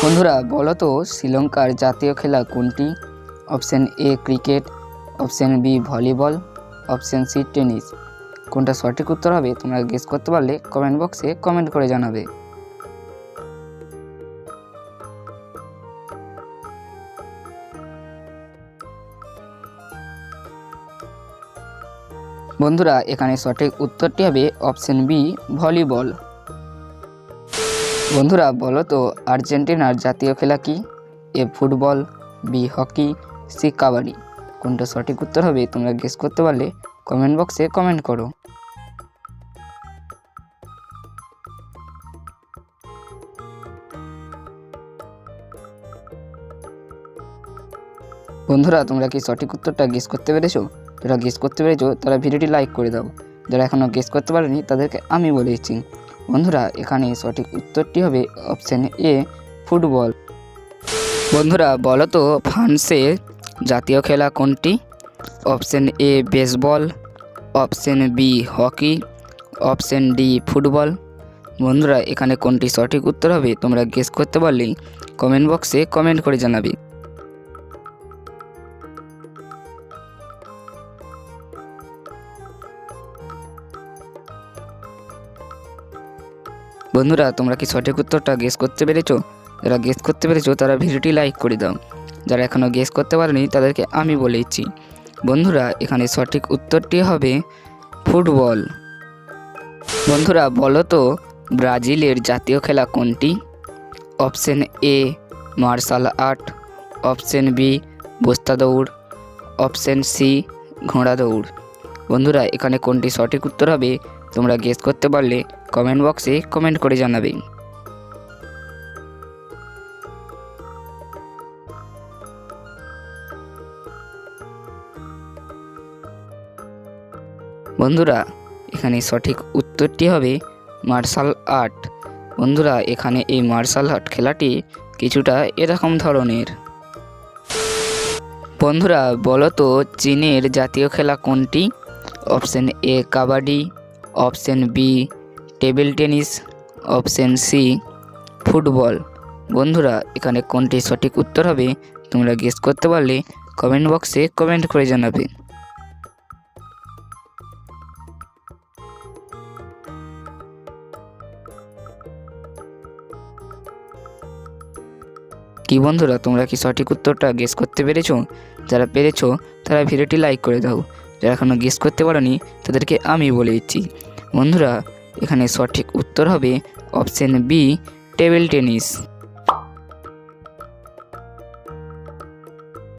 বন্ধুরা বলো তো শ্রীলঙ্কার জাতীয় খেলা কোনটি? Option A cricket, option B volleyball, option C tennis. কোনটা সঠিক উত্তর হবে তোমরা গেস করতে পারলে কমেন্ট বক্সে কমেন্ট করে জানাবে। বন্ধুরা এখানে সঠিক উত্তরটি হবে অপশন বি ভলিবল। বন্ধুরা বলো তো আর্জেন্টিনার জাতীয় খেলা কি? A football, B hockey, C kabaddi. কোনটা সঠিক উত্তর হবে তোমরা গেস করতে পারলে কমেন্ট বক্সে কমেন্ট করো। বন্ধুরা তোমরা কি সঠিক উত্তরটা গেস করতে পেরেছো? যারা গেস করতে পেরেছো তারা ভিডিওটি লাইক করে দাও। যারা এখনও গেস করতে পারেনি তাদেরকে আমি বলে দিচ্ছি। বন্ধুরা এখানে সঠিক উত্তরটি হবে অপশন এ ফুটবল। বন্ধুরা বলো তো ফ্রান্সের জাতীয় খেলা কোনটি? Option A baseball, option B hockey, option D football. বন্ধুরা এখানে কোনটি সঠিক উত্তর হবে তোমরা গেস করতে পারলেই কমেন্ট বক্সে কমেন্ট করে জানাবে। বন্ধুরা তোমরা কি সঠিক উত্তরটা গেস করতে পেরেছো? যারা গেস করতে পেরেছো তারা ভিডিওটি লাইক করে দাও। যারা এখনও গেস করতে পারেনি তাদেরকে আমি বলে দিচ্ছি। বন্ধুরা এখানে সঠিক উত্তরটি হবে ফুটবল। বন্ধুরা বলো তো ব্রাজিলের জাতীয় খেলা কোনটি? Option A martial art, option B বস্তা দৌড়, অপশন সি ঘোড়া দৌড়। বন্ধুরা এখানে কোনটি সঠিক উত্তর হবে তোমরা গেস করতে পারলে কমেন্ট বক্সে কমেন্ট করে জানাবে। বন্ধুরা এখানে সঠিক উত্তরটি হবে মার্শাল আর্ট। বন্ধুরা এখানে এই মার্শাল আর্ট খেলাটি কিছুটা এরকম ধরনের। বন্ধুরা বলো তো চীনের জাতীয় খেলা কোনটি? Option A kabaddi, option B table tennis, option C football. বন্ধুরা এখানে কোনটি সঠিক উত্তর হবে তোমরা গেস করতে পারলে কমেন্ট বক্সে কমেন্ট করে জানাবে। কি বন্ধুরা তোমরা কি সঠিক উত্তরটা গেস করতে পেরেছো? যারা পেরেছো তারা ভিডিওটি লাইক করে দাও। যারা এখনও গেস করতে পারোনি তাদেরকে আমি বলে দিচ্ছি। বন্ধুরা এখানে সঠিক উত্তর হবে অপশন বি টেবিল টেনিস।